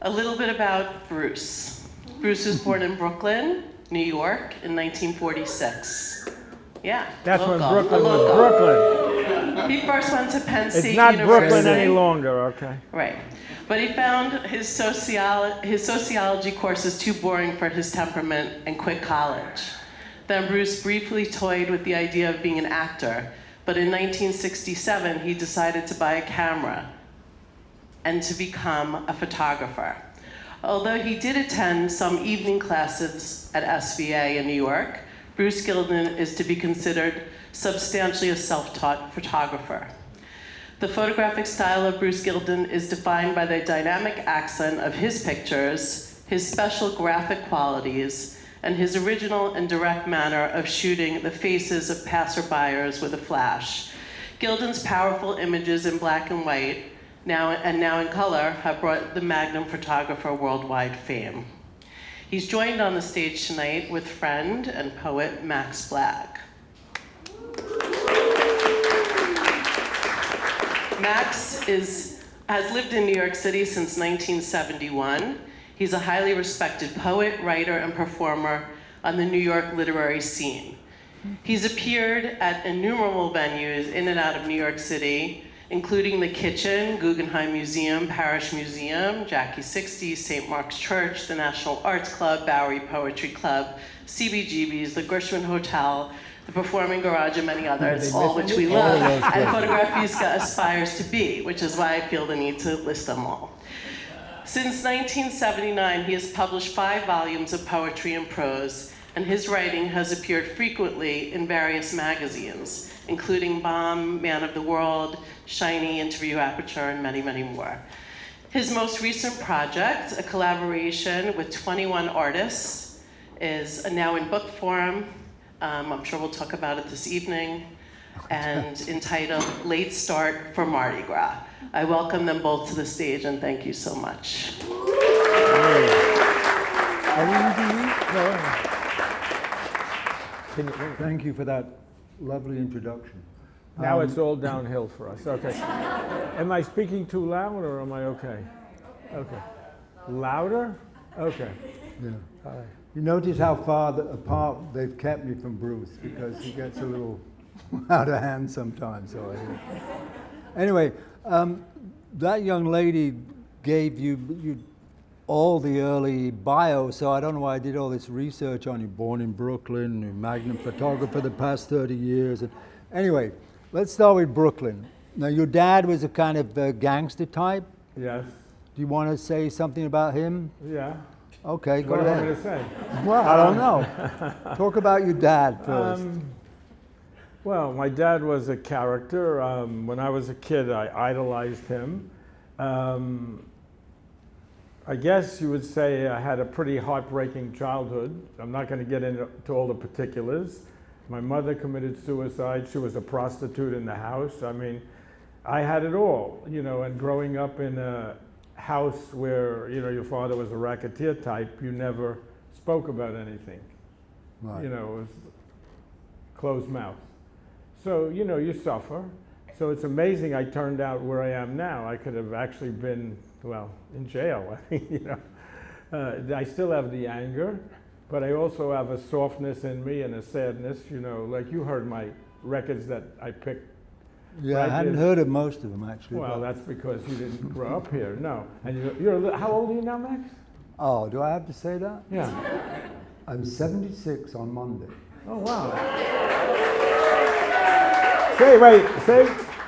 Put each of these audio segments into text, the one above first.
A little bit about Bruce. Bruce was born in Brooklyn, New York in 1946. Yeah, That's when local. Brooklyn was Brooklyn. He first went to Penn State It's not University. Brooklyn any longer, okay. Right. But he found his sociology courses too boring for his temperament and quit college. Then Bruce briefly toyed with the idea of being an actor, but in 1967 he decided to buy a camera and to become a photographer. Although he did attend some evening classes at SVA in New York, Bruce Gilden is to be considered substantially a self-taught photographer. The photographic style of Bruce Gilden is defined by the dynamic accent of his pictures, his special graphic qualities, and his original and direct manner of shooting the faces of passerbyers with a flash. Gilden's powerful images in black and white, now in color, have brought the Magnum photographer worldwide fame. He's joined on the stage tonight with friend and poet Max Blagg. Max has lived in New York City since 1971. He's a highly respected poet, writer, and performer on the New York literary scene. He's appeared at innumerable venues in and out of New York City, including the Kitchen, Guggenheim Museum, Parish Museum, Jackie 60, St. Mark's Church, the National Arts Club, Bowery Poetry Club, CBGB's, the Gershwin Hotel, the Performing Garage, and many others, all which we love, and Fotografiska aspires to be, which is why I feel the need to list them all. Since 1979, he has published 5 volumes of poetry and prose, and his writing has appeared frequently in various magazines, including Bomb, Man of the World, Shiny, Interview Aperture, and many, many more. His most recent project, a collaboration with 21 artists, is now in book form. I'm sure we'll talk about it this evening, and entitled Late Start for Mardi Gras. I welcome them both to the stage, and thank you so much. Thank you for that lovely introduction. Now it's all downhill for us, okay. Am I speaking too loud or am I okay? Okay. Louder? Okay. Yeah. All right. You notice how far apart they've kept me from Bruce, because he gets a little out of hand sometimes. So anyway, that young lady gave you all the early bio, so I don't know why I did all this research on you. Born in Brooklyn, a Magnum photographer the past 30 years. And anyway, let's start with Brooklyn. Now, your dad was a kind of gangster type. Yes. Do you want to say something about him? Yeah. Okay, go What do you ahead. want me to say? Well, I don't know. Talk about your dad first. Well, my dad was a character. When I was a kid, I idolized him. I guess you would say I had a pretty heartbreaking childhood. I'm not going to get into all the particulars. My mother committed suicide. She was a prostitute in the house. I mean, I had it all, you know, and growing up in a house where, you know, your father was a racketeer type, you never spoke about anything. Right. You know, it was closed mouth. So, you know, you suffer. So it's amazing I turned out where I am now. I could have actually been, well, in jail. You know, I still have the anger, but I also have a softness in me and a sadness. You know, like you heard my records that I picked. Yeah, right? I hadn't heard of most of them, actually. Well, but- that's because you didn't grow up here. No, and how old are you now, Max? Oh, do I have to say that? Yeah. I'm 76 on Monday. Oh wow. See,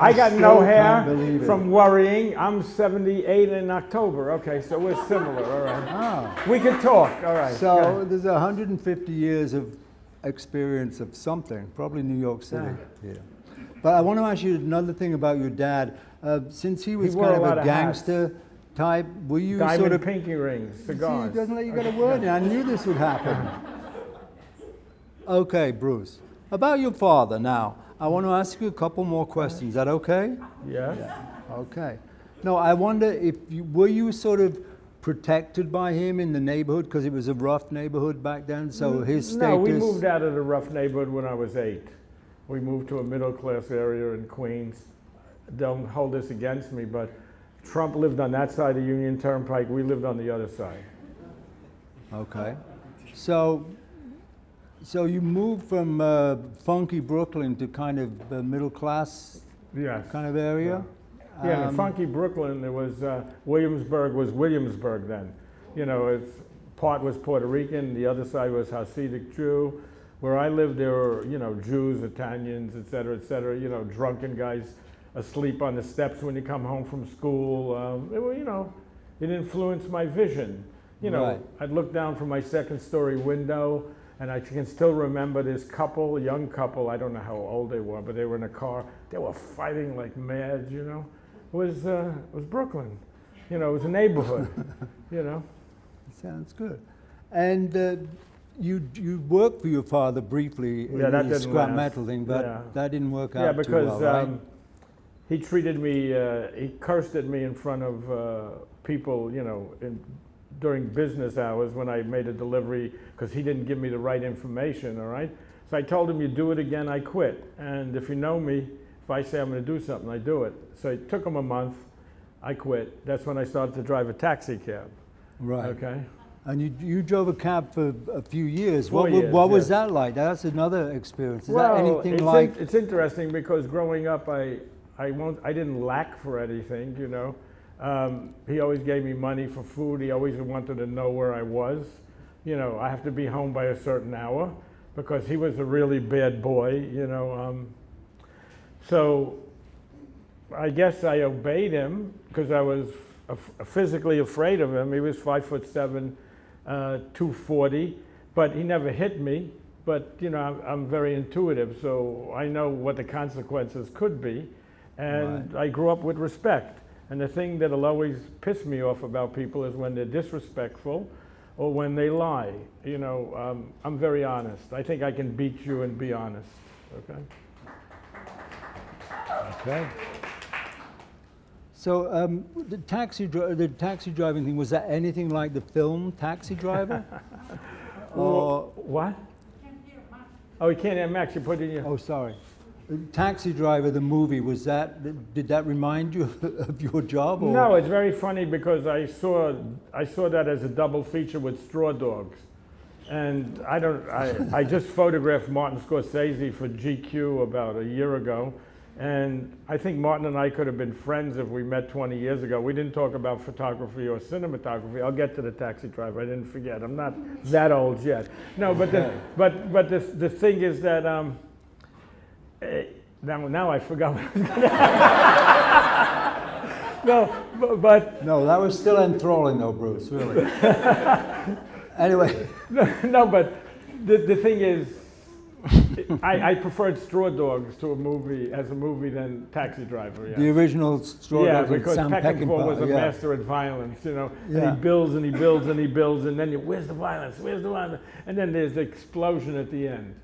I got no still hair can't believe it. from worrying. I'm 78 in October. Okay, so we're similar. All right. Ah. We can talk. All right. So yeah. there's 150 years of experience of something, probably New York City. Yeah. Yeah. But I want to ask you another thing about your dad. Since he was wore kind a lot of a of hats. gangster type, were you Diamond sort of pinky rings, See, cigars. he doesn't let you get a word in. I knew this would happen. Okay, Bruce. About your father now, I want to ask you a couple more questions. Is that okay? Yes. Okay. No, I wonder if were you sort of protected by him in the neighborhood, because it was a rough neighborhood back then, so his status... No, we moved out of the rough neighborhood when I was 8. We moved to a middle class area in Queens. Don't hold this against me, but Trump lived on that side of the Union Turnpike. We lived on the other side. Okay. So you moved from funky Brooklyn to kind of middle class Yes. kind of area? Yeah, in funky Brooklyn, there was Williamsburg was Williamsburg then. You know, part was Puerto Rican, the other side was Hasidic Jew. Where I lived, there were, you know, Jews, Italians, et cetera, you know, drunken guys asleep on the steps when you come home from school. It were, you know, it influenced my vision. You know, Right. I'd look down from my second story window, and I can still remember this couple, a young couple, I don't know how old they were, but they were in a car. They were fighting like mad, you know. It was Brooklyn. You know, it was a neighborhood, you know. Sounds good. And you worked for your father briefly in Yeah, that the didn't scrap last. metal thing, but Yeah. that didn't work Yeah, out too because well, right? he treated me, he cursed at me in front of people, you know, during business hours when I made a delivery because he didn't give me the right information, all right? So I told him, you do it again, I quit. And if you know me, if I say I'm going to do something, I do it. So it took him a month, I quit. That's when I started to drive a taxi cab, Right. okay? And you drove a cab for a few years. 4 What years, was yes. that like? That's another experience. Is Well, that anything it's like? it's interesting because growing up, I didn't lack for anything, you know. He always gave me money for food. He always wanted to know where I was. You know, I have to be home by a certain hour because he was a really bad boy, you know. So I guess I obeyed him because I was physically afraid of him. He was 5'7", 240, but he never hit me. But you know, I'm very intuitive, so I know what the consequences could be, and Right. I grew up with respect. And the thing that'll always piss me off about people is when they're disrespectful or when they lie. You know, I'm very honest. I think I can beat you and be honest. Okay. Okay. So the taxi driving thing, was that anything like the film Taxi Driver? Or What? Oh, you can't have Max. You put it in your. oh, sorry. Taxi Driver, the movie, did that remind you of your job? Or? No, it's very funny because I saw that as a double feature with Straw Dogs, and I just photographed Martin Scorsese for GQ about a year ago, and I think Martin and I could have been friends if we met 20 years ago. We didn't talk about photography or cinematography. I'll get to the Taxi Driver. I didn't forget. I'm not that old yet. No, but the thing is that. Now I forgot what I was going to No, but No, that was still enthralling though, Bruce, really. Anyway. no, but the thing is, I preferred Straw Dogs to a movie than Taxi Driver. Yeah. The original Straw Yeah, Dogs with because Sam Peckinpah was a yeah. master at violence, you know. Yeah. And he builds and he builds and he builds, and then where's the violence? Where's the violence? And then there's the explosion at the end.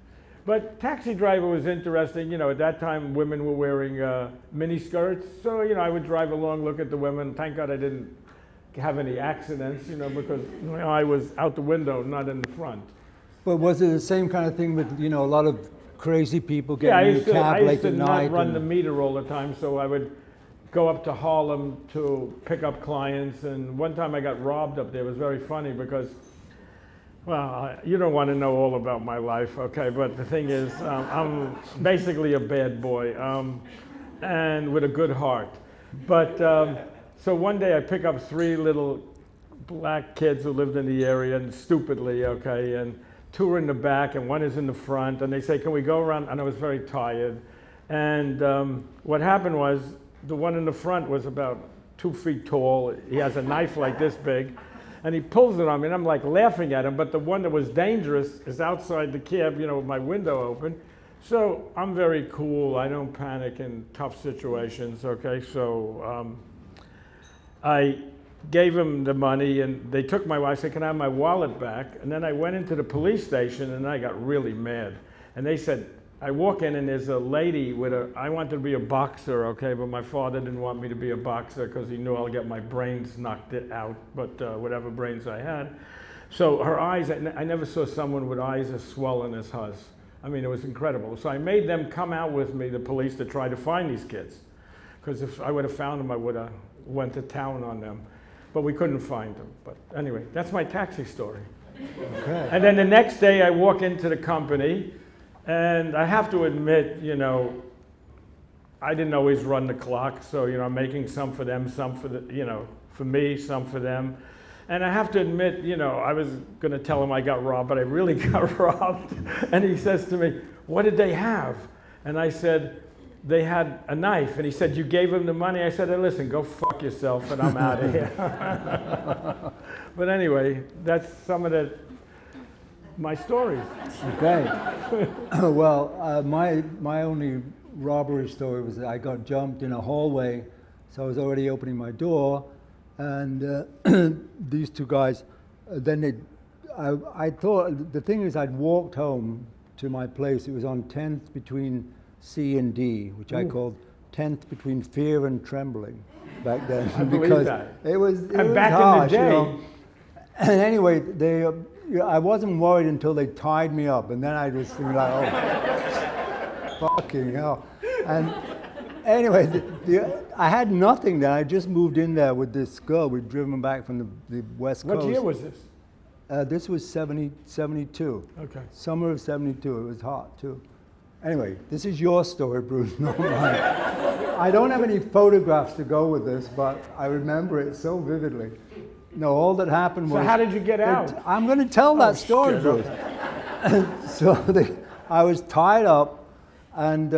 But Taxi Driver was interesting. You know, at that time, women were wearing mini skirts. So, you know, I would drive along, look at the women. Thank God I didn't have any accidents, you know, because you know, I was out the window, not in the front. But was it the same kind of thing with, you know, a lot of crazy people Yeah, I getting in used a to, cab I used late to at not night? run the meter all the time, so I would go up to Harlem to pick up clients. And one time I got robbed up there. It was very funny because, well, you don't want to know all about my life, okay? But the thing is, I'm basically a bad boy, and with a good heart. But so one day I pick up 3 little black kids who lived in the area, and stupidly, okay, and 2 are in the back and 1 is in the front, and they say, can we go around? And I was very tired. And what happened was, the one in the front was about 2 feet tall. He has a knife like this big, and he pulls it on me, and I'm like laughing at him, but the one that was dangerous is outside the cab, you know, with my window open. So I'm very cool. I don't panic in tough situations, okay? So I gave him the money, and they took my wallet. I said, can I have my wallet back? And then I went into the police station, and I got really mad. And they said, I walk in, and there's a lady with I wanted to be a boxer, okay, but my father didn't want me to be a boxer because he knew I'll get my brains knocked out, but whatever brains I had. So her eyes, I never saw someone with eyes as swollen as hers. I mean, it was incredible. So I made them come out with me, the police, to try to find these kids. Because if I would have found them, I would have went to town on them, but we couldn't find them. But anyway, that's my taxi story. Okay. And then the next day I walk into the company, and I have to admit, you know, I didn't always run the clock, so, you know, I'm making some for them, some for the, you know, for me, some for them. And I have to admit, you know, I was going to tell him I got robbed, but I really got robbed. And he says to me, "What did they have?" And I said, "They had a knife." And he said, "You gave him the money?" I said, "Hey, listen, go fuck yourself, and I'm out of here." But anyway, that's some of my stories. Okay. Well, my only robbery story was that I got jumped in a hallway, so I was already opening my door, and these two guys, I thought, the thing is, I'd walked home to my place. It was on 10th between C and D, which I called 10th between fear and trembling back then. I believe because that. it was Back harsh, in the day. you know. And anyway, I wasn't worried until they tied me up, and then I was thinking like, oh, fucking hell. And anyway, I had nothing then. I just moved in there with this girl. We'd driven back from the West Coast. What year was this? This was 72. Okay. Summer of 72. It was hot, too. Anyway, this is your story, Bruce, not mine. I don't have any photographs to go with this, but I remember it so vividly. No, all that happened was... So how did you get out? I'm going to tell that story, shit, Bruce. okay. So I was tied up, and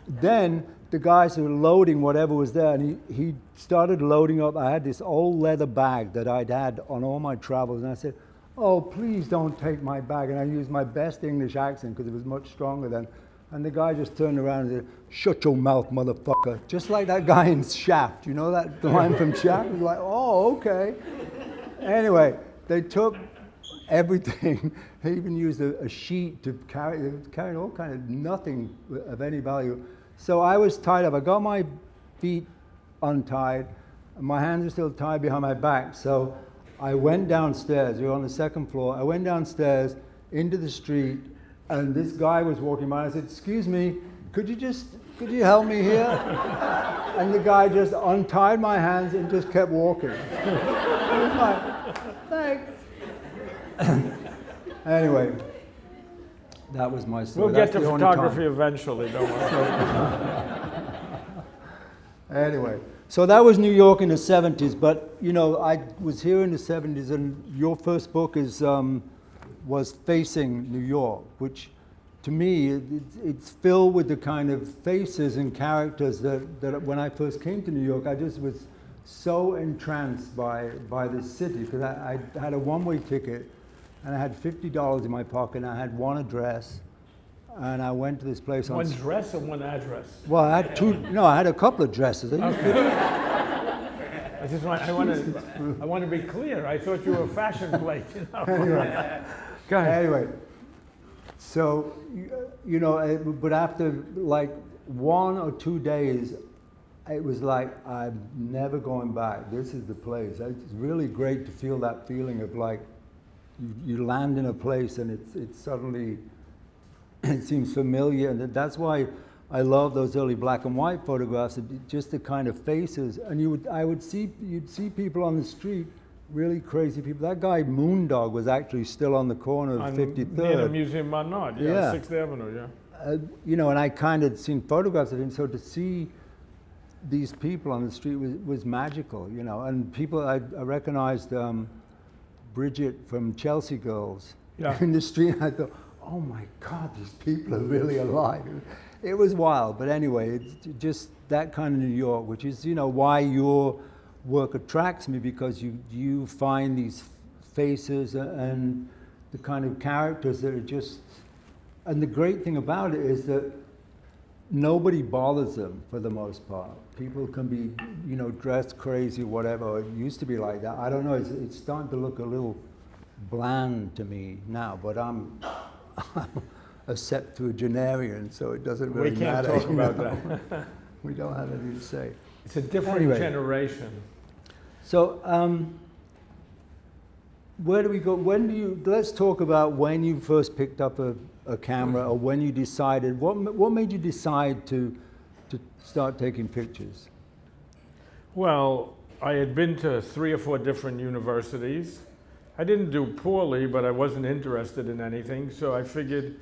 then the guys who were loading whatever was there, and he started loading up. I had this old leather bag that I'd had on all my travels, and I said, "Oh, please don't take my bag." And I used my best English accent because it was much stronger then. And the guy just turned around and said, "Shut your mouth, motherfucker." Just like that guy in Shaft. You know that line from Shaft? He was like, "Oh, okay." Anyway, they took everything. They even used a sheet to carry. They were carrying all kind of nothing of any value. So I was tied up. I got my feet untied. And my hands were still tied behind my back. So I went downstairs. We were on the second floor. I went downstairs into the street, and this guy was walking by. I said, "Excuse me, could you help me here?" And the guy just untied my hands and just kept walking. I was like, "Thanks." Anyway, that was my story. We'll get to photography eventually, don't worry. Anyway, so that was New York in the 70s, but you know, I was here in the 70s, and your first book was Facing New York, which to me, it's filled with the kind of faces and characters that when I first came to New York, I just was so entranced by this city, because I had a one-way ticket, and I had $50 in my pocket, and I had one address, and I went to this place on... One dress or one address? Well, I had two, no, I had a couple of dresses. Okay. I want to be clear. I thought you were a fashion plate, you know. Anyway. Go ahead. Anyway, so, you know, but after like 1 or 2 days, it was like, I'm never going back. This is the place. It's really great to feel that feeling of like, you land in a place and it's suddenly, it seems familiar. And that's why I love those early black and white photographs, just the kind of faces. And you'd see people on the street, really crazy people. That guy Moondog was actually still on the corner of 53rd. Near the Museum Montmartre, Yeah. 6th Avenue, yeah. You know, and I kind of seen photographs of him, so to see these people on the street was magical, you know. And people, I recognized Bridget from Chelsea Girls in the street. I thought, oh my God, these people are really alive. It was wild, but anyway, it's just that kind of New York, which is, you know, why your work attracts me, because you find these faces and the kind of characters that are just, and the great thing about it is that nobody bothers them for the most part. People can be, you know, dressed crazy, whatever. It used to be like that. I don't know, it's starting to look a little bland to me now, but I'm a septuagenarian, so it doesn't really matter. We can't talk about that. We don't have anything to say. It's a different generation. So, where do we go? Let's talk about when you first picked up a camera, or when you decided, what made you decide to start taking pictures? Well, I had been to 3 or 4 different universities. I didn't do poorly, but I wasn't interested in anything, so I figured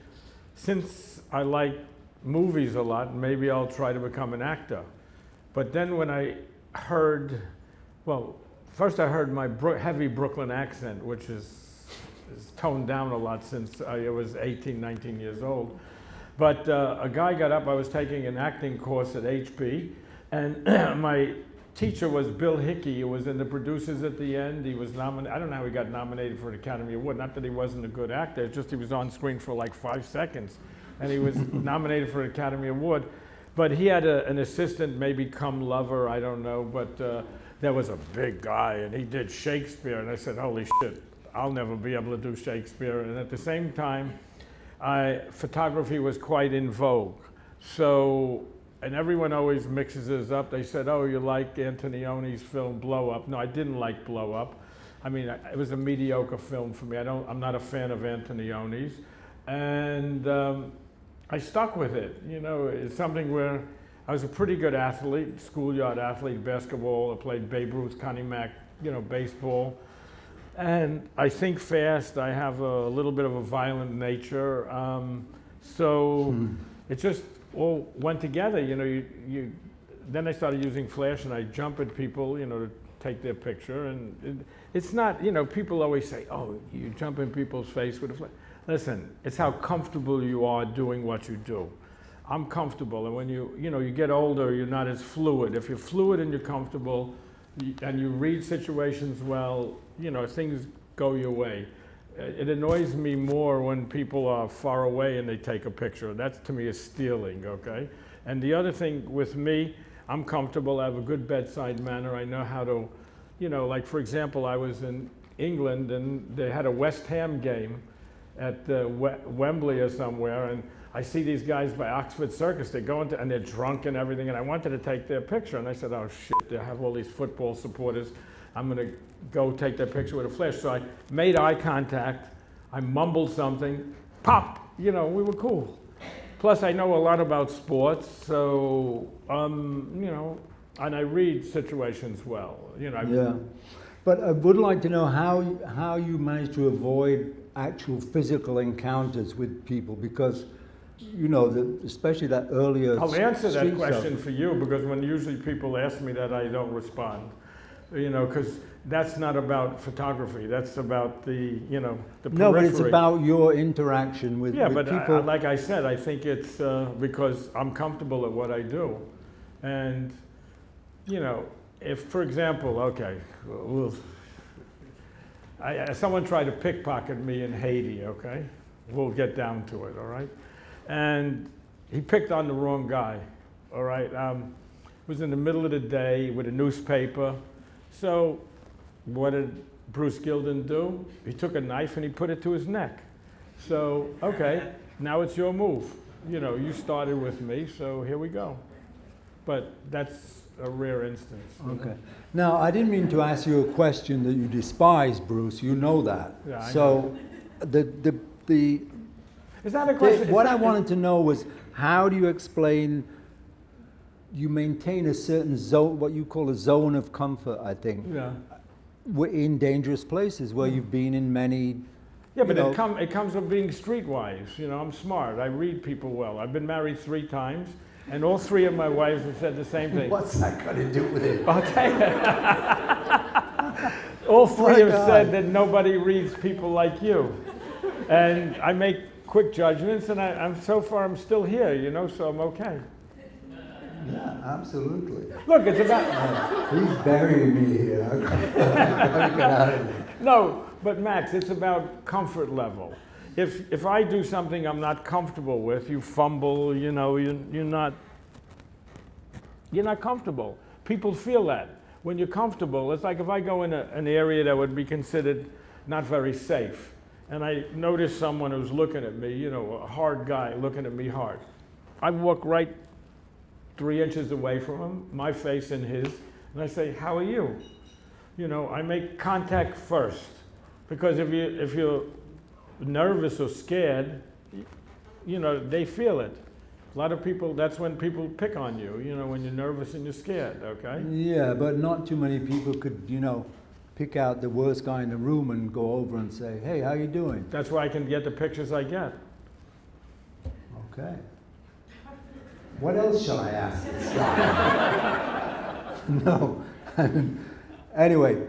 since I like movies a lot, maybe I'll try to become an actor. But then when I heard, well, first I heard my heavy Brooklyn accent, which is toned down a lot since I was 18, 19 years old. But a guy got up, I was taking an acting course at HP, and my teacher was Bill Hickey, who was in The Producers at the End. He was nominated, I don't know how he got nominated for an Academy Award, not that he wasn't a good actor, it's just he was on screen for like 5 seconds, and he was nominated for an Academy Award. But he had an assistant, maybe come lover, I don't know, but there was a big guy, and he did Shakespeare, and I said, holy shit, I'll never be able to do Shakespeare. And at the same time, photography was quite in vogue. So, and everyone always mixes this up. They said, oh, you like Antonioni's film Blow Up. No, I didn't like Blow Up. I mean, it was a mediocre film for me. I'm not a fan of Antonioni's. And I stuck with it. You know, it's something where I was a pretty good athlete, schoolyard athlete, basketball. I played Babe Ruth, Connie Mack, you know, baseball. And I think fast. I have a little bit of a violent nature. It just all went together. You know, then I started using flash, and I jump at people, you know, to take their picture. And it's not, you know, people always say, oh, you jump in people's face with a flash. Listen, it's how comfortable you are doing what you do. I'm comfortable, and when you get older, you're not as fluid. If you're fluid and you're comfortable, and you read situations well, you know, things go your way. It annoys me more when people are far away and they take a picture. That to me is stealing, okay? And the other thing with me, I'm comfortable, I have a good bedside manner, I know how to, you know, like for example, I was in England and they had a West Ham game at Wembley or somewhere, and I see these guys by Oxford Circus, they go into, and they're drunk and everything, and I wanted to take their picture, and I said, oh shit, they have all these football supporters, I'm gonna go take their picture with a flash. So I made eye contact, I mumbled something, pop, you know, we were cool. Plus I know a lot about sports, so, you know, and I read situations well, you know. Yeah, but I would like to know how you managed to avoid actual physical encounters with people, because you know, especially that earlier. I'll answer that question stuff. for you, because when usually people ask me that, I don't respond. You know, because that's not about photography. That's about the, you know, the periphery. No, but it's about your interaction with, with people. Like I said, I think it's because I'm comfortable at what I do. And, you know, if, for example, okay, someone tried to pickpocket me in Haiti, okay? We'll get down to it, all right? And he picked on the wrong guy, all right? It was in the middle of the day with a newspaper. So what did Bruce Gilden do? He took a knife and he put it to his neck. So, okay, now it's your move. You know, you started with me, so here we go. But that's a rare instance. Okay. Now, I didn't mean to ask you a question that you despise, Bruce. You know that. Yeah, I so, the Is that a question? what I wanted to know was, how do you explain? You maintain a certain zone, what you call a zone of comfort, I think. Yeah. In dangerous places where you've been in many. Yeah, but it comes from being streetwise. You know, I'm smart. I read people well. I've been married 3 times, and all 3 of my wives have said the same thing. What's that got to do with it? I'll tell you. All 3 have said that nobody reads people like you. And I make quick judgments, and I'm so far I'm still here, you know, so I'm okay. Yeah, absolutely. Look, it's about... He's burying me here. I gotta get out of here. No, but Max, it's about comfort level. If I do something I'm not comfortable with, you fumble, you know, you're not comfortable. People feel that. When you're comfortable, it's like if I go in an area that would be considered not very safe, and I notice someone who's looking at me, you know, a hard guy looking at me hard. I walk right 3 inches away from him, my face in his, and I say, how are you? You know, I make contact first, because if you're nervous or scared, you know, they feel it. A lot of people, that's when people pick on you, you know, when you're nervous and you're scared, okay? Yeah, but not too many people could, you know, pick out the worst guy in the room and go over and say, hey, how you doing? That's why I can get the pictures I get. Okay. What else shall I ask this guy? No. Anyway,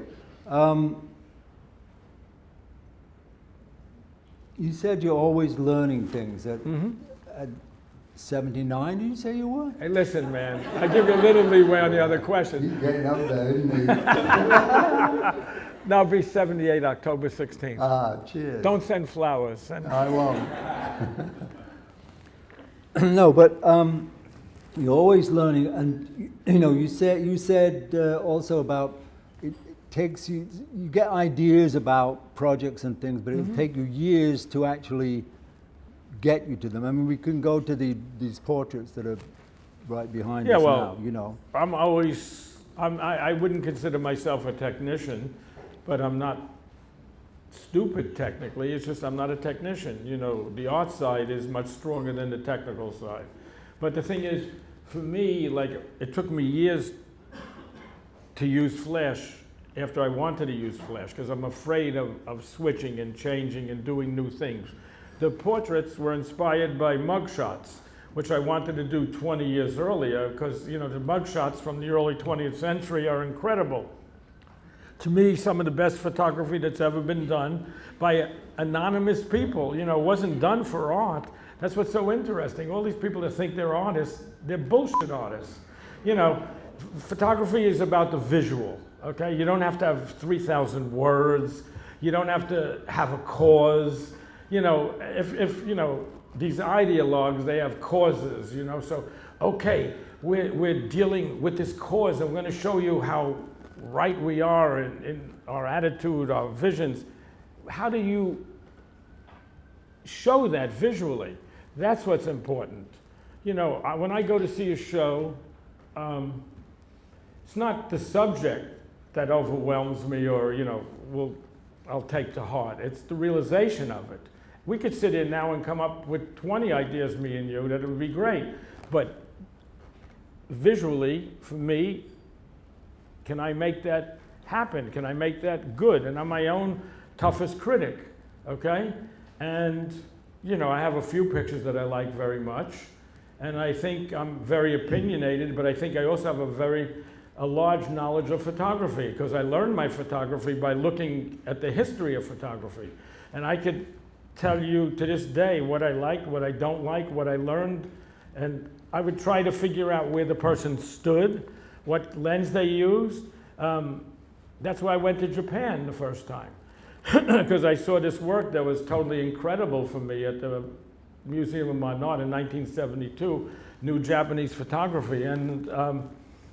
you said you're always learning things. At 79, did you say you were? Hey, listen, man, I give you a little leeway on the other question. He's getting up there, isn't he? No, I'll be 78 October 16th. Ah, cheers. Don't send flowers. I won't. No, but you're always learning, and you know, you said also about it takes you get ideas about projects and things, but it'll take you years to actually get you to them. I mean, we can go to these portraits that are right behind us now, you know. I wouldn't consider myself a technician, but I'm not stupid technically. It's just I'm not a technician. You know, the art side is much stronger than the technical side. But the thing is, for me, like, it took me years to use flash after I wanted to use flash, because I'm afraid of switching and changing and doing new things. The portraits were inspired by mugshots, which I wanted to do 20 years earlier, because, you know, the mugshots from the early 20th century are incredible. To me, some of the best photography that's ever been done by anonymous people. You know, it wasn't done for art. That's what's so interesting. All these people that think they're artists, they're bullshit artists. You know, photography is about the visual, okay? You don't have to have 3,000 words. You don't have to have a cause. You know, if you know, these ideologues, they have causes, you know, so, okay, we're dealing with this cause, and we're gonna show you how right we are in our attitude, our visions. How do you show that visually? That's what's important. You know, when I go to see a show, it's not the subject that overwhelms me or, you know, I'll take to heart. It's the realization of it. We could sit in now and come up with 20 ideas, me and you, that would be great. But visually, for me, can I make that happen? Can I make that good? And I'm my own toughest critic, okay? And, you know, I have a few pictures that I like very much. And I think I'm very opinionated, but I think I also have a large knowledge of photography, because I learned my photography by looking at the history of photography. And I could tell you to this day what I like, what I don't like, what I learned, and I would try to figure out where the person stood, what lens they used. That's why I went to Japan the first time, because I saw this work that was totally incredible for me at the Museum of Modern Art in 1972, New Japanese Photography, and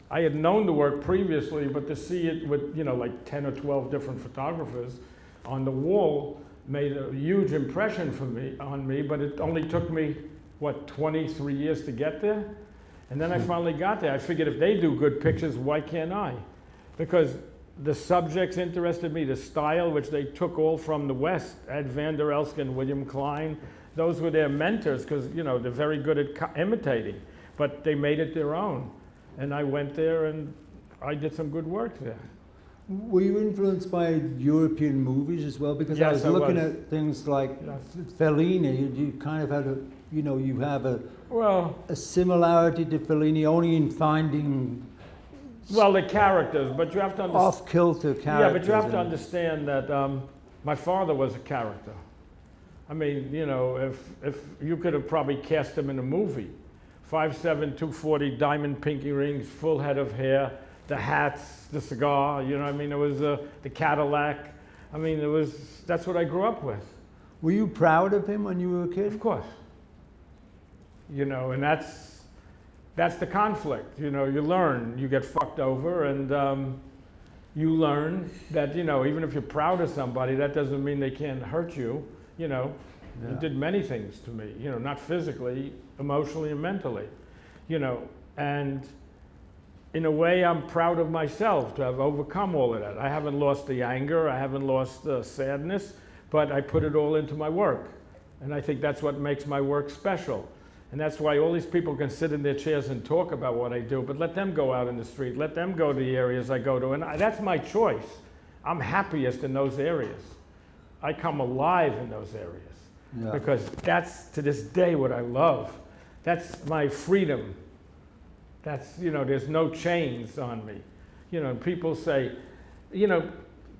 I had known the work previously, but to see it with, you know, like 10 or 12 different photographers on the wall made a huge impression on me, but it only took me, what, 23 years to get there? And then I finally got there. I figured if they do good pictures, why can't I? Because the subjects interested me, the style, which they took all from the West, Ed van der Elsken, William Klein, those were their mentors, because, you know, they're very good at imitating, but they made it their own. And I went there and I did some good work there. Were you influenced by European movies as well? Because yes, I was looking at things like Fellini. You kind of had you have a similarity to Fellini only in finding the characters, but you have to understand off-kilter characters. Yeah, but you have to understand that my father was a character. I mean, you know, if you could have probably cast him in a movie, 5'7", 240, diamond pinky rings, full head of hair, the hats, the cigar, you know what I mean? It was the Cadillac. I mean, that's what I grew up with. Were you proud of him when you were a kid? Of course. You know, and that's the conflict. You know, you learn, you get fucked over, and you learn that, you know, even if you're proud of somebody, that doesn't mean they can't hurt you. You know, he did many things to me, you know, not physically, emotionally and mentally, you know, and in a way, I'm proud of myself to have overcome all of that. I haven't lost the anger, I haven't lost the sadness, but I put it all into my work. And I think that's what makes my work special. And that's why all these people can sit in their chairs and talk about what I do, but let them go out in the street, let them go to the areas I go to, and that's my choice. I'm happiest in those areas. I come alive in those areas because that's, to this day, what I love. That's my freedom. That's, you know, there's no chains on me. You know, people say, you know,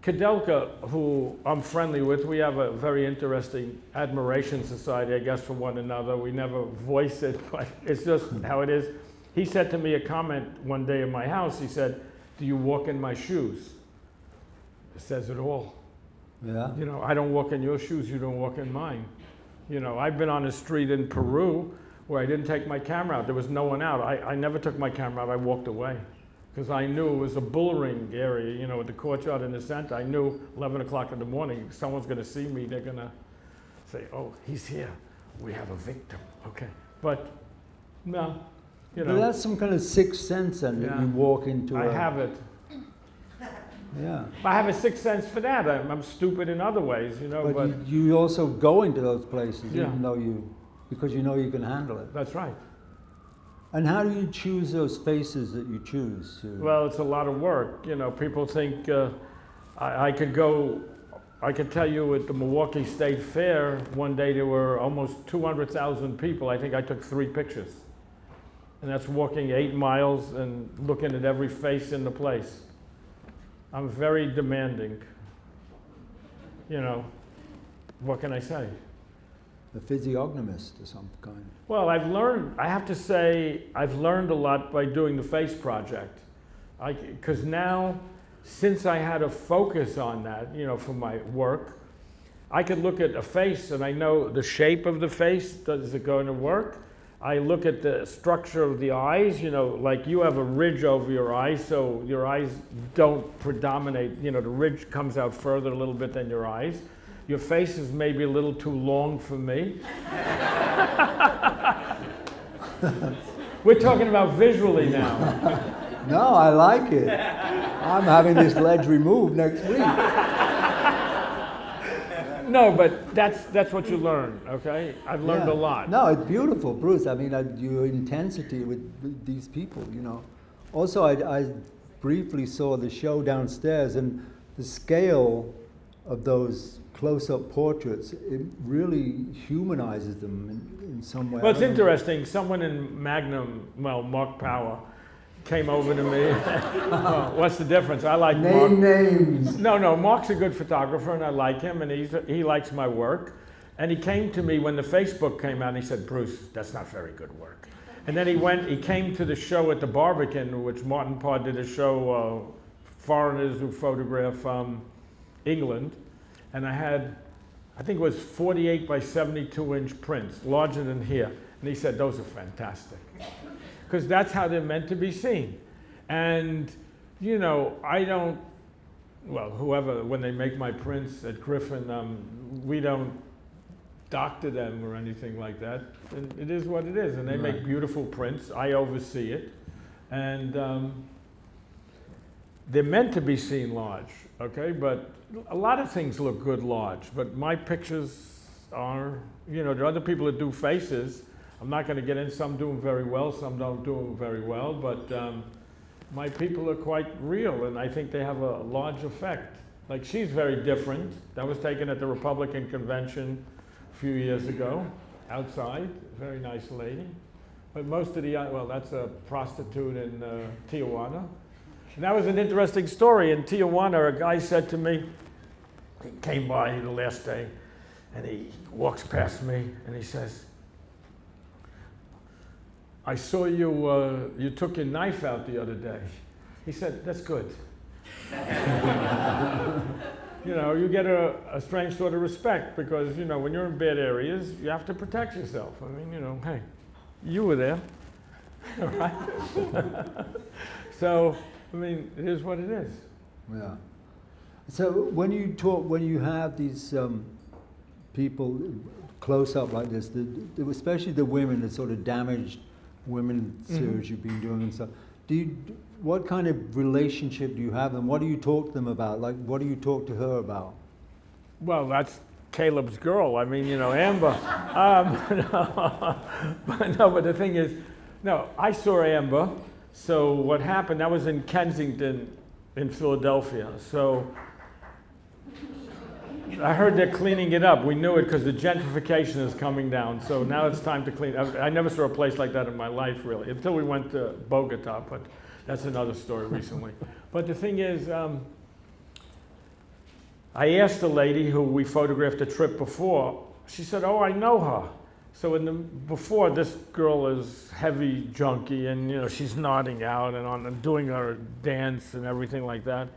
Kadelka, who I'm friendly with, we have a very interesting admiration society, I guess, for one another. We never voice it, but it's just how it is. He said to me a comment one day in my house. He said, "Do you walk in my shoes?" It says it all. Yeah. You know, I don't walk in your shoes, you don't walk in mine. You know, I've been on a street in Peru where I didn't take my camera out. There was no one out. I never took my camera out, I walked away. Because I knew it was a bull ring area, you know, with the courtyard in the center. I knew 11 o'clock in the morning, someone's gonna see me, they're gonna say, "Oh, he's here, we have a victim," okay. But, no, you know. But that's some kind of sixth sense then, that you walk into I have it. Yeah. I have a sixth sense for that. I'm stupid in other ways, you know, but you also go into those places Yeah. even though because you know you can handle it. that's right. And how do you choose those faces that you choose to? Well, it's a lot of work. You know, people think I could tell you at the Milwaukee State Fair, one day there were almost 200,000 people. I think I took 3 pictures. And that's walking 8 miles and looking at every face in the place. I'm very demanding. You know, what can I say? A physiognomist of some kind. Well, I have to say, I've learned a lot by doing the face project. Because now, since I had a focus on that, you know, for my work, I could look at a face and I know the shape of the face, is it going to work? I look at the structure of the eyes, you know, like you have a ridge over your eyes, so your eyes don't predominate, you know, the ridge comes out further a little bit than your eyes. Your face is maybe a little too long for me. We're talking about visually now. No, I like it. I'm having this ledge removed next week. No, but that's what you learn, okay? I've learned a lot. No, it's beautiful, Bruce. I mean, your intensity with these people, you know. Also, I briefly saw the show downstairs, and the scale of those close-up portraits, it really humanizes them in some way. Well, it's interesting. Someone in Magnum, well, Mark Power, came over to me. Well, what's the difference? I like Mark. Name names. No, Mark's a good photographer, and I like him, and he likes my work. And he came to me when the Facebook came out, and he said, "Bruce, that's not very good work." And then he came to the show at the Barbican, which Martin Parr did a show, foreigners who photograph England. And I think it was 48 by 72-inch prints, larger than here. And he said, "Those are fantastic." Because that's how they're meant to be seen. And, you know, whoever, when they make my prints at Griffin, we don't doctor them or anything like that. And it is what it is. And they make beautiful prints. I oversee it. And they're meant to be seen large, okay? But a lot of things look good large. But my pictures are, you know, there are other people that do faces. I'm not going to get in. Some do them very well, some don't do them very well. But my people are quite real, and I think they have a large effect. Like, she's very different. That was taken at the Republican convention a few years ago, outside. Very nice lady. But most of that's a prostitute in Tijuana. And that was an interesting story. In Tijuana, a guy said to me, he came by the last day, and he walks past me, and he says, "I saw you took your knife out the other day." He said, "That's good." You know, you get a strange sort of respect because, you know, when you're in bad areas, you have to protect yourself. I mean, you know, hey, you were there, right? So, I mean, it is what it is. Yeah. So when you have these people close up like this, especially the women, the sort of damaged women series you've been doing and stuff, what kind of relationship do you have with them? What do you talk to them about? Like, what do you talk to her about? Well, Caleb's girl. I mean, Amber. But the thing is, no, I saw Amber. So what happened, that was in Kensington in Philadelphia. So I heard they're cleaning it up. We knew it because the gentrification is coming down. So now it's time to clean. I never saw a place like that in my life, really, until we went to Bogota, but that's another story recently. But the thing is, I asked the lady who we photographed the trip before, she said, oh, I know her. So before, this girl is heavy junkie, and she's nodding out and doing her dance and everything like that.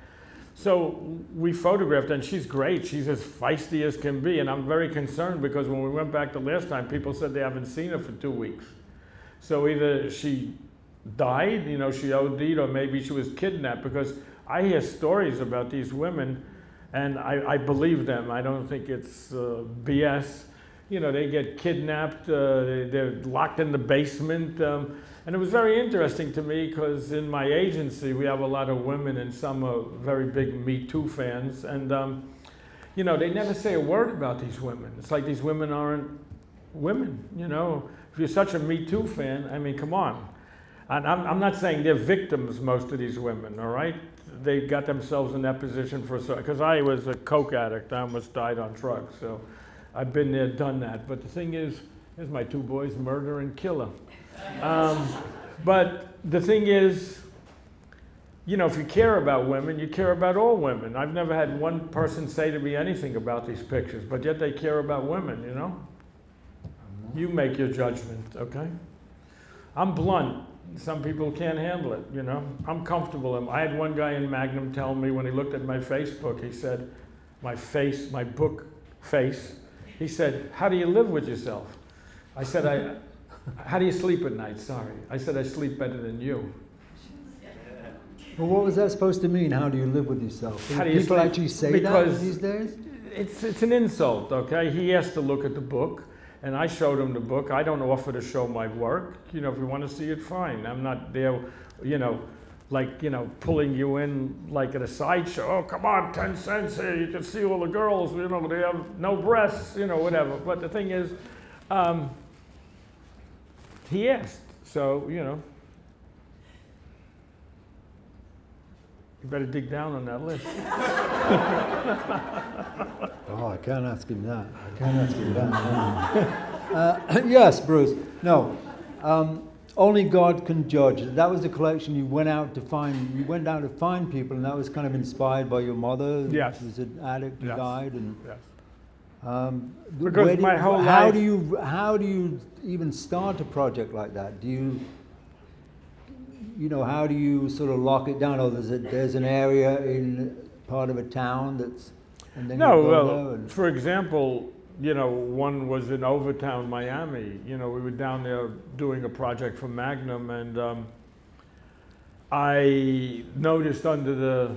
So we photographed her, and she's great. She's as feisty as can be, and I'm very concerned because when we went back the last time, people said they haven't seen her for 2 weeks. So either she died, she OD'd, or maybe she was kidnapped, because I hear stories about these women, and I believe them. I don't think it's BS. They get kidnapped, they're locked in the basement. And it was very interesting to me because in my agency, we have a lot of women, and some are very big Me Too fans. And, they never say a word about these women. It's like these women aren't women, If you're such a Me Too fan, I mean, come on. And I'm not saying they're victims, most of these women, all right? They got themselves in that position because I was a coke addict. I almost died on drugs, so I've been there, done that. But the thing is, here's my 2 boys, murder and killer. But the thing is, if you care about women, you care about all women. I've never had one person say to me anything about these pictures, but yet they care about women, You make your judgment, okay? I'm blunt. Some people can't handle it, I'm comfortable. I had one guy in Magnum tell me when he looked at my Facebook, he said, my book face, he said, how do you live with yourself? I said, how do you sleep at night? Sorry. I said, I sleep better than you. Well, what was that supposed to mean? How do you live with yourself? How do you people sleep? actually say Because that these days? It's an insult, okay? He asked to look at the book, and I showed him the book. I don't offer to show my work. If you want to see it, fine. I'm not there, pulling you in like at a sideshow. Oh, come on, 10 cents here. You can see all the girls, they have no breasts, whatever. But the thing is, he asked, so, you better dig down on that list. Oh, I can't ask him that. Yes, Bruce. No. Only God can judge. That was the collection you went out to find. You went out to find people, and that was kind of inspired by your mother. Yes. Who was an addict who died, and yes. Because my whole life. How do you even start a project like that? Do you? How do you sort of lock it down? Or there's an area in part of a town that's. And then for example, one was in Overtown, Miami. We were down there doing a project for Magnum, and I noticed under the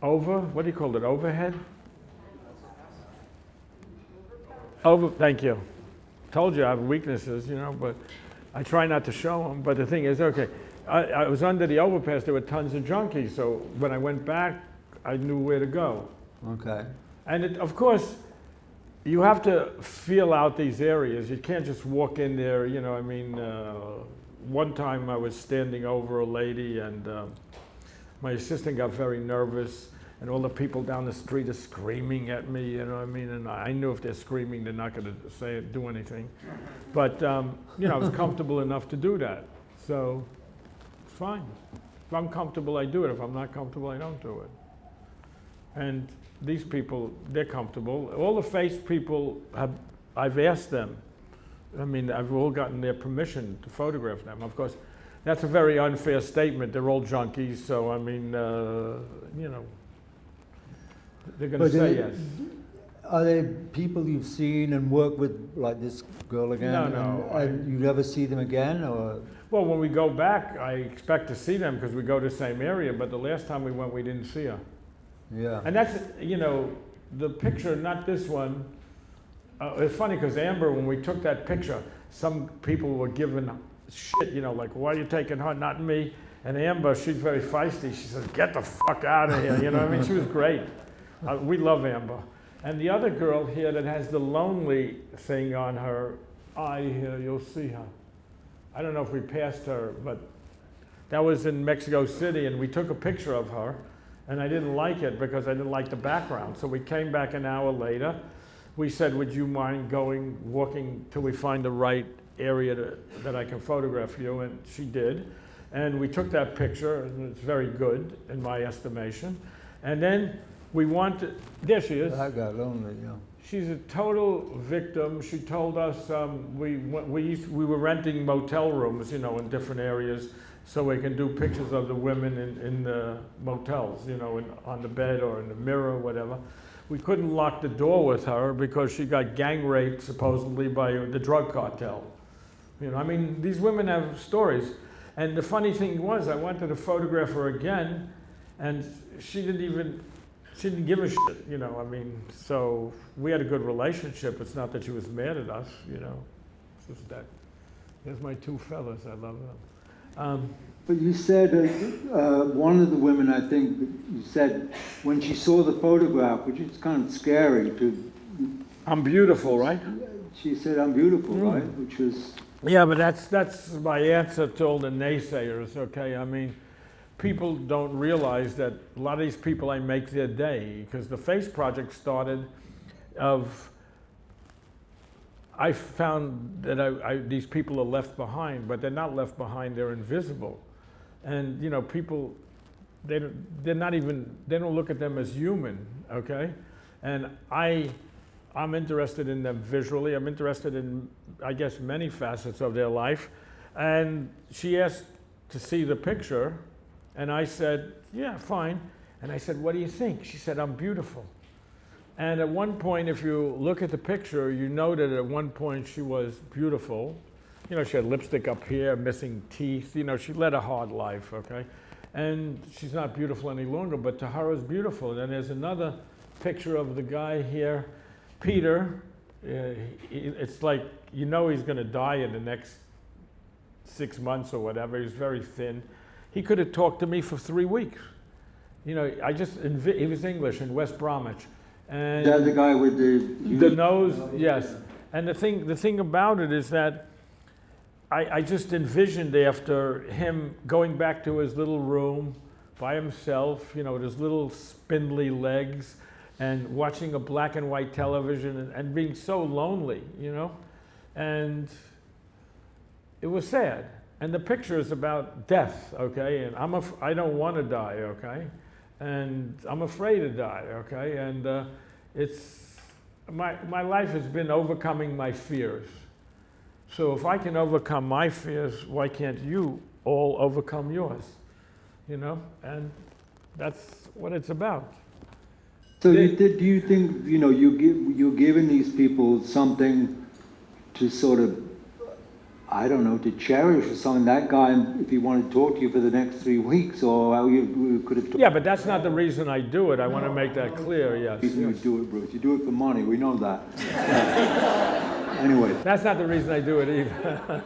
what do you call it, overhead? Thank you. Told you I have weaknesses, but I try not to show them. But the thing is, okay, I was under the overpass, there were tons of junkies, so when I went back, I knew where to go. Okay. And of course, you have to feel out these areas. You can't just walk in there, one time I was standing over a lady, and my assistant got very nervous, and all the people down the street are screaming at me, and I knew if they're screaming, they're not going to do anything. But, I was comfortable enough to do that. So, it's fine. If I'm comfortable, I do it. If I'm not comfortable, I don't do it. And these people, they're comfortable. All the face people, I've asked them. I've all gotten their permission to photograph them. Of course, that's a very unfair statement. They're all junkies, so they're going to say yes. Are they people you've seen and worked with, like this girl again? No. And you never see them again, or? Well, when we go back, I expect to see them because we go to the same area, but the last time we went, we didn't see her. Yeah. And that's, the picture, not this one. It's funny because Amber, when we took that picture, some people were giving shit, like, why are you taking her, not me? And Amber, she's very feisty. She says, get the fuck out of here. She was great. We love Amber. And the other girl here that has the lonely thing on her eye here, you'll see her. I don't know if we passed her, but that was in Mexico City, and we took a picture of her, and I didn't like it because I didn't like the background. So we came back an hour later. We said, would you mind walking till we find the right area that I can photograph you? And she did. And we took that picture, and it's very good in my estimation. And then we wanted, there she is. I got lonely, yeah. She's a total victim. She told us we were renting motel rooms, in different areas, so we can do pictures of the women in the motels, on the bed or in the mirror or whatever. We couldn't lock the door with her because she got gang raped supposedly by the drug cartel. These women have stories. And the funny thing was, I wanted to photograph her again, and she didn't give a shit, so we had a good relationship. It's not that she was mad at us, It's just that. There's my two fellas, I love them. But you said, one of the women, I think, you said, when she saw the photograph, which is kind of scary to... I'm beautiful, right? She said, I'm beautiful, right? Which was... Yeah, but that's my answer to all the naysayers, okay? People don't realize that a lot of these people, I make their day, because the Face Project started I found that these people are left behind, but they're not left behind, they're invisible. And people, they don't look at them as human, okay? And I'm interested in them visually. I'm interested in, I guess, many facets of their life. And she asked to see the picture, and I said, yeah, fine. And I said, what do you think? She said, I'm beautiful. And at one point, if you look at the picture, you know that at one point she was beautiful. She had lipstick up here, missing teeth. She led a hard life, okay? And she's not beautiful any longer, but to her is beautiful. And there's another picture of the guy here, Peter. It's like, he's going to die in the next 6 months or whatever. He's very thin. He could have talked to me for 3 weeks. He was English in West Bromwich. And Is that the guy with the nose? Yes. And the thing about it is that I just envisioned after him going back to his little room by himself, with his little spindly legs, and watching a black and white television and being so lonely, and it was sad. And the picture is about death, okay? And I don't want to die, okay? And I'm afraid to die, okay? And my life has been overcoming my fears. So if I can overcome my fears, why can't you all overcome yours? And that's what it's about. So do you think, you're giving these people something to sort of, I don't know, to cherish or something? That guy, if he wanted to talk to you for the next 3 weeks, or how you could have talked. Yeah, but that's not the reason I do it. I want to make that clear, yes. The reason you do it, Bruce. You do it for money, we know that. Anyway. That's not the reason I do it either.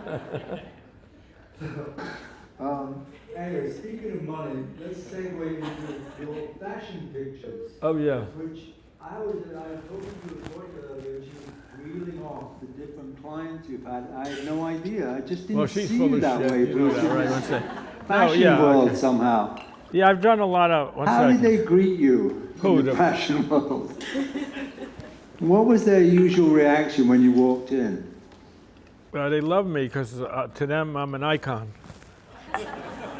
Anyway, speaking of money, let's segue into your fashion pictures. Oh, yeah. Which I was talking to the reporter earlier, she was reeling off the different clients you've had. I had no idea. I just didn't see you that way, Bruce. Right, one second. Fashion world somehow. Yeah, I've done a lot of. How did they greet you in the fashion world? What was their usual reaction when you walked in? They love me because to them I'm an icon.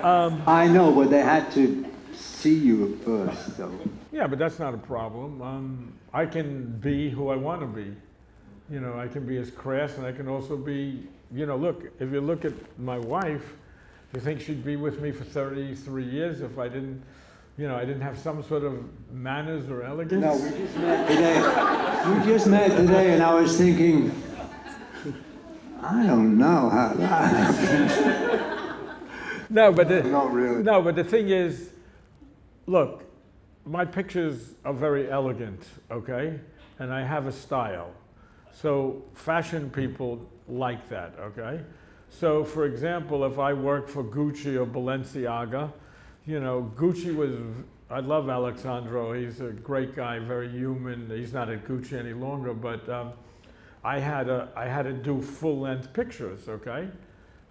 I know, but they had to see you at first, though. Yeah, but that's not a problem. I can be who I want to be. I can be as crass, and I can also be, look, if you look at my wife, you think she'd be with me for 33 years if I didn't, I didn't have some sort of manners or elegance? No, we just met today. We just met today, and I was thinking, I don't know how that happened. No, but Not really. No, but the thing is, look, my pictures are very elegant, okay? And I have a style. So fashion people like that, okay? So for example, if I work for Gucci or Balenciaga, Gucci was I love Alexandro. He's a great guy, very human. He's not at Gucci any longer, but I had to do full-length pictures, okay?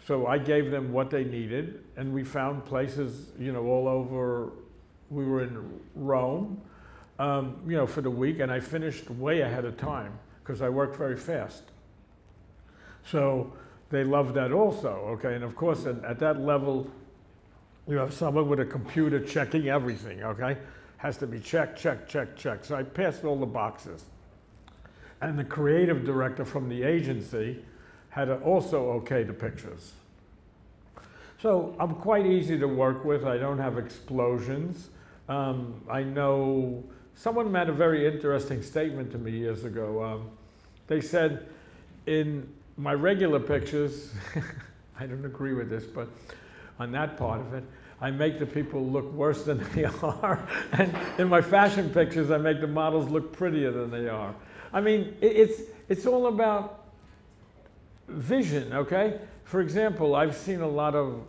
So I gave them what they needed, and we found places, you know, all over. We were in Rome, you know, for the week, and I finished way ahead of time because I work very fast. So they loved that also, okay? And of course, at that level, you have someone with a computer checking everything, okay? Has to be check, check, check, check. So I passed all the boxes. And the creative director from the agency had to also okay the pictures. So I'm quite easy to work with. I don't have explosions. I know someone made a very interesting statement to me years ago. They said, in my regular pictures, I don't agree with this, but on that part of it, I make the people look worse than they are. And in my fashion pictures, I make the models look prettier than they are. I mean, it's all about vision, okay? For example, I've seen a lot of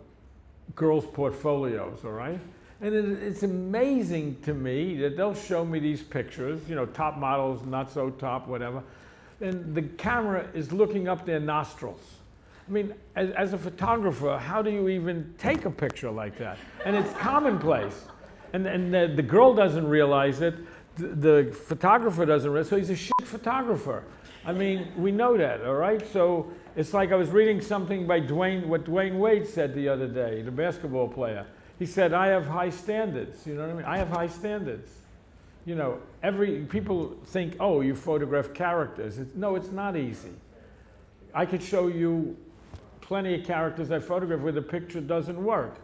girls' portfolios, all right? And it's amazing to me that they'll show me these pictures, you know, top models, not so top, whatever. And the camera is looking up their nostrils. I mean, as a photographer, how do you even take a picture like that? And it's commonplace. And the girl doesn't realize it. The photographer doesn't realize it. So he's a shit photographer. I mean, we know that, all right? So it's like I was reading something by what Dwayne Wade said the other day, the basketball player. He said, I have high standards. You know what I mean? I have high standards. You know, people think, oh, you photograph characters. No, it's not easy. I could show you plenty of characters I photograph where the picture doesn't work.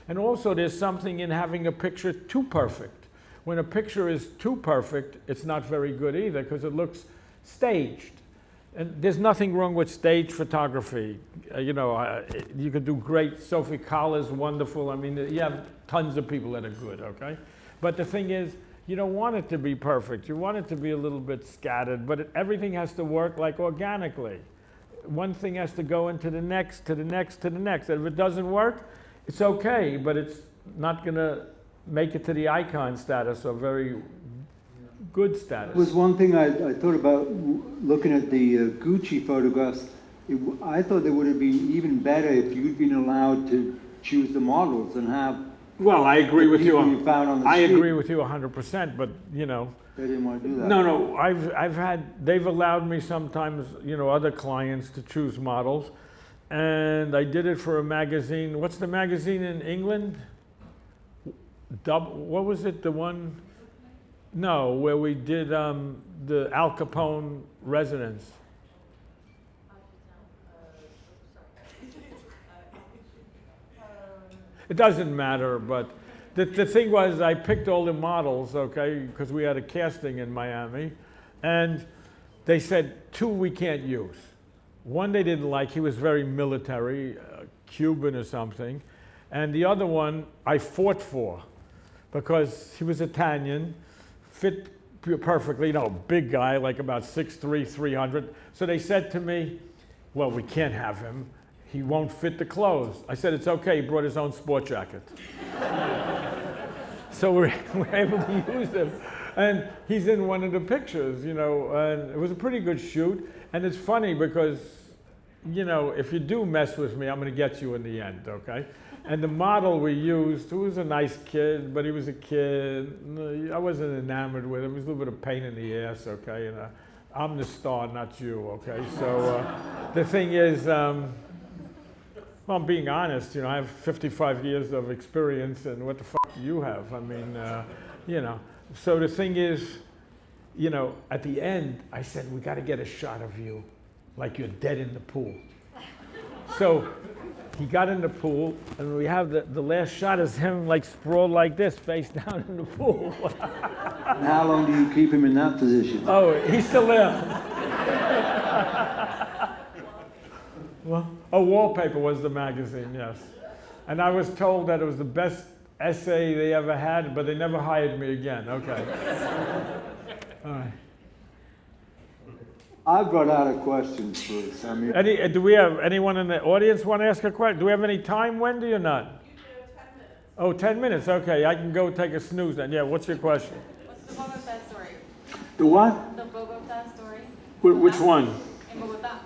And also there's something in having a picture too perfect. When a picture is too perfect, it's not very good either because it looks staged. And there's nothing wrong with stage photography. You know, you could do great. Sophie Coller's wonderful. I mean, you have tons of people that are good, okay? But the thing is, you don't want it to be perfect. You want it to be a little bit scattered, but everything has to work like organically. One thing has to go into the next, to the next, to the next. And if it doesn't work, it's okay, but it's not gonna make it to the icon status or very good status. Was one thing I thought about looking at the Gucci photographs. I thought it would have been even better if you'd been allowed to choose the models and have. Well, I agree with you. You found on the I street. agree with you 100%, but you know. They didn't want to do that. No, they've allowed me sometimes, you know, other clients to choose models. And I did it for a magazine. What's the magazine in England? What was it, the one? No, where we did the Al Capone residence. It doesn't matter, but the thing was I picked all the models, okay, because we had a casting in Miami, and they said 2 we can't use. One they didn't like, he was very military, Cuban or something, and the other one I fought for because he was Italian, fit perfectly, you know, big guy, like about 6'3", 300. So they said to me, well, we can't have him. He won't fit the clothes. I said, it's okay, he brought his own sport jacket. So we're able to use him. And he's in one of the pictures, you know, and it was a pretty good shoot. And it's funny because, you know, if you do mess with me, I'm gonna get you in the end, okay? And the model we used, who was a nice kid, but he was a kid. I wasn't enamored with him. He was a little bit of pain in the ass, okay? And I'm the star, not you, okay? So the thing is, well, I'm being honest, you know, I have 55 years of experience, and what the fuck do you have? I mean, you know. So the thing is, you know, at the end, I said, we got to get a shot of you like you're dead in the pool. So he got in the pool, and we have the last shot is him like sprawled like this, face down in the pool. And how long do you keep him in that position? Oh, he's still there. Well, Wallpaper was the magazine, yes. And I was told that it was the best essay they ever had, but they never hired me again. Okay. All right. I brought out a question first. I mean, Do we have anyone in the audience want to ask a question? Do we have any time, Wendy, or not? You do 10 minutes. Oh, 10 minutes, okay, I can go take a snooze then. Yeah, what's your question? What's the Bogota story? The what? The Bogota story? Which one? In Bogota.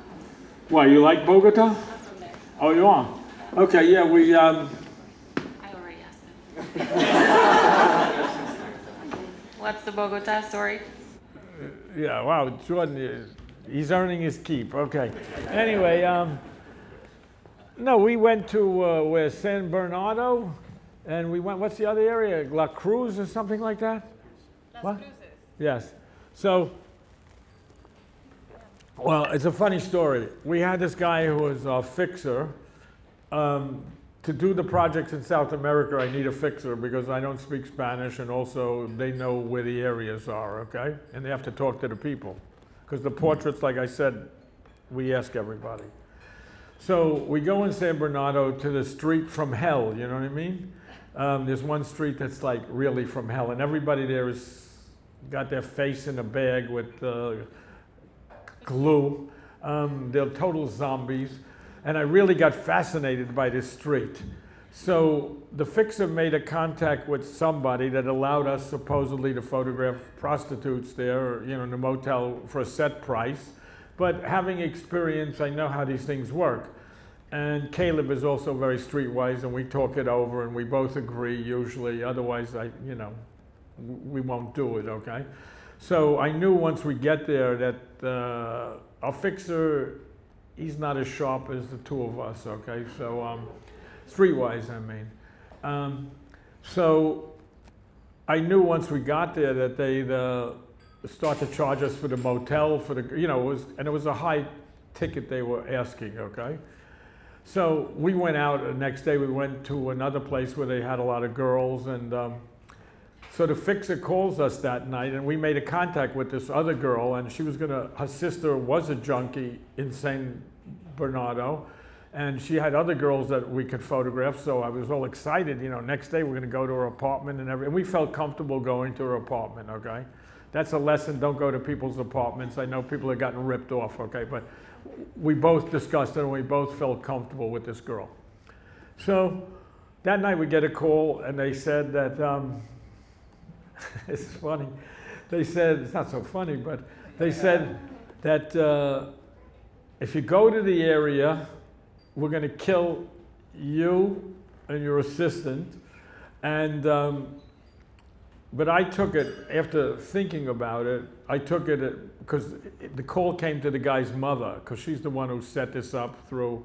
Why, you like Bogota? I'm from there. Oh, you are? Okay, yeah, we, I already asked him. What's the Bogota story? yeah, wow, Jordan, he's earning his keep, okay. Anyway, no, we went to, where, San Bernardo, and we went, what's the other area? La Cruz or something like that? Las What? Cruces. Yes. So, well, it's a funny story. We had this guy who was a fixer. To do the projects in South America, I need a fixer because I don't speak Spanish, and also they know where the areas are, okay? And they have to talk to the people. Because the portraits, like I said, we ask everybody. So we go in San Bernardo to the street from hell, you know what I mean? There's one street that's like really from hell, and everybody there is got their face in a bag with glue. They're total zombies. And I really got fascinated by this street. So the fixer made a contact with somebody that allowed us supposedly to photograph prostitutes there, you know, in a motel for a set price. But having experience, I know how these things work. And Caleb is also very streetwise, and we talk it over, and we both agree usually. Otherwise, we won't do it, okay? So I knew once we get there that our fixer, he's not as sharp as the two of us, okay? So, streetwise, I mean. So I knew once we got there that they'd start to charge us for the motel, for the, you know, it was a high ticket they were asking, okay? So we went out the next day, we went to another place where they had a lot of girls, and so the fixer calls us that night, and we made a contact with this other girl, and she was her sister was a junkie in San Bernardo, and she had other girls that we could photograph, so I was all excited, you know, next day we're gonna go to her apartment and we felt comfortable going to her apartment, okay? That's a lesson, don't go to people's apartments. I know people have gotten ripped off, okay, but we both discussed it and we both felt comfortable with this girl. So that night we get a call and they said that, it's funny, they said, it's not so funny, but they said that if you go to the area, we're gonna kill you and your assistant. And, but I took it, after thinking about it, I took it, because the call came to the guy's mother, because she's the one who set this up through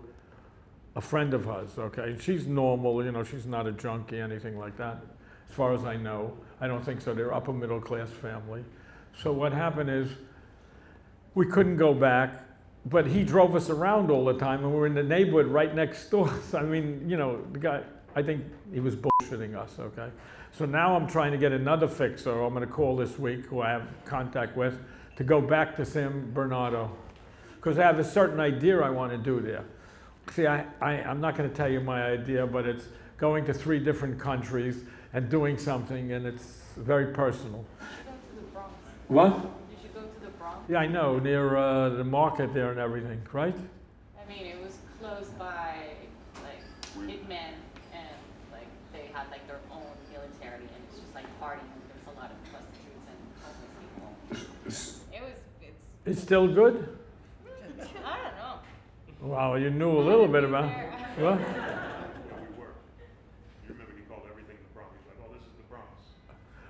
a friend of hers, okay? And she's normal, you know, she's not a junkie, anything like that, as far as I know. I don't think so, they're upper middle class family. So what happened is, we couldn't go back, but he drove us around all the time, and we were in the neighborhood right next door. So, I mean, you know, the guy, I think he was bullshitting us, okay? So now I'm trying to get another fixer, I'm gonna call this week, who I have contact with, to go back to San Bernardo. Because I have a certain idea I wanna do there. See, I'm not gonna tell you my idea, but it's going to 3 different countries and doing something, and it's very personal. You should go to the Bronx. What? You should go to the Bronx. Yeah, I know, near the market there and everything, right? I mean, it was close by, like, hitmen, and, like, they had, like, their own military, and it's just, like, partying. There's a lot of prostitutes and homeless people. It's still good? I don't know. Wow, you knew a little bit about it. What? How we were. You remember he called everything the Bronx. He's like, oh, this is the Bronx.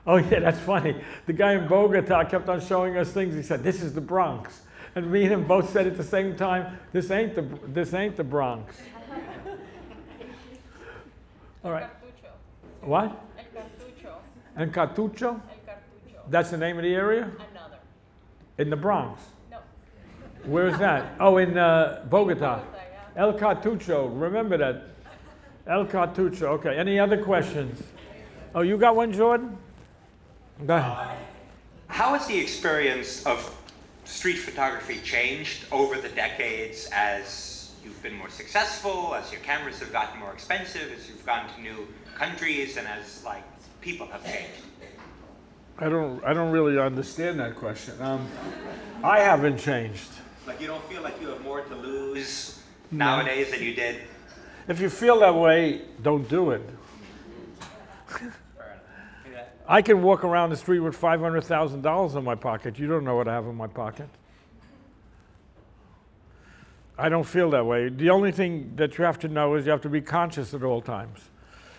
Oh yeah, that's funny. The guy in Bogota kept on showing us things. He said, "This is the Bronx," and me and him both said at the same time, "This ain't the Bronx." All right. Cartucho. What? El Cartucho. And Cartucho? El Cartucho. That's the name of the area? Another. In the Bronx. No. Where is that? Oh, in Bogota. Bogota, yeah. El Cartucho. Remember that. El Cartucho. Okay. Any other questions? Oh, you got one, Jordan? Go ahead. How has the experience of street photography changed over the decades as you've been more successful, as your cameras have gotten more expensive, as you've gone to new countries, and as like people have changed? I don't really understand that question. I haven't changed. Like you don't feel like you have more to lose nowadays than you did? If you feel that way, don't do it. I can walk around the street with $500,000 in my pocket. You don't know what I have in my pocket. I don't feel that way. The only thing that you have to know is you have to be conscious at all times.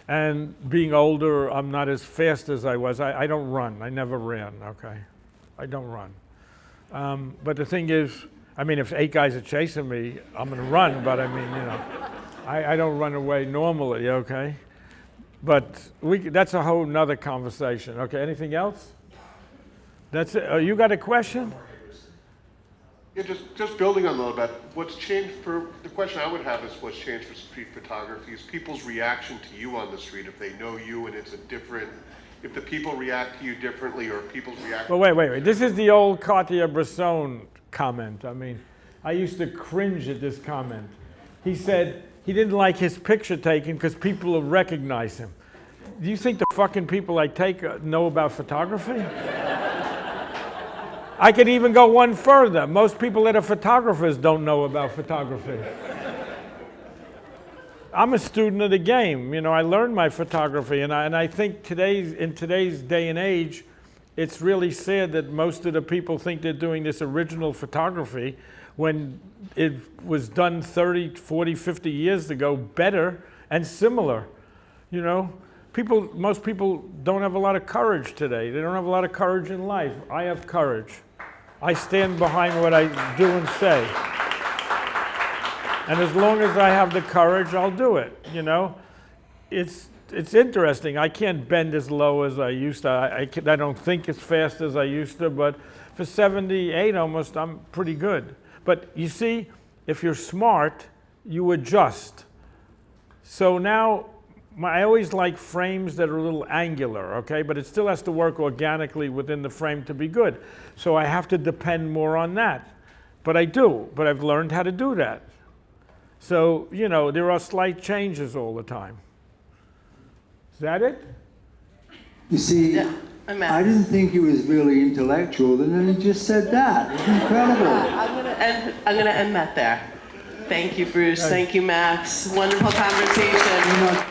And being older, I'm not as fast as I was. I don't run. I never ran, okay? I don't run. But the thing is, I mean, if 8 guys are chasing me, I'm gonna run, but I mean, you know, I don't run away normally, okay? But that's a whole nother conversation. Okay, anything else? That's it. You got a question? Yeah, just building on a little bit, what's changed for, the question I would have is what's changed for street photography is people's reaction to you on the street, if they know you and it's a different, if the people react to you differently or people's reaction. But wait. This is the old Cartier-Bresson comment. I mean, I used to cringe at this comment. He said he didn't like his picture taken because people will recognize him. Do you think the fucking people I take know about photography? I could even go one further. Most people that are photographers don't know about photography. I'm a student of the game. You know, I learned my photography, and I think in today's day and age, it's really sad that most of the people think they're doing this original photography when it was done 30, 40, 50 years ago better and similar. You know, most people don't have a lot of courage today. They don't have a lot of courage in life. I have courage. I stand behind what I do and say. And as long as I have the courage, I'll do it, you know? It's interesting. I can't bend as low as I used to. I don't think as fast as I used to, but for 78 almost, I'm pretty good. But you see, if you're smart, you adjust. So now, I always like frames that are a little angular, okay? But it still has to work organically within the frame to be good. So I have to depend more on that. But I do, but I've learned how to do that. So, you know, there are slight changes all the time. Is that it? You see, Yeah, I'm I didn't think he was really intellectual, and then he just said that. It's incredible. I'm gonna end that there. Thank you, Bruce. Thank you, Max. Wonderful conversation. You know,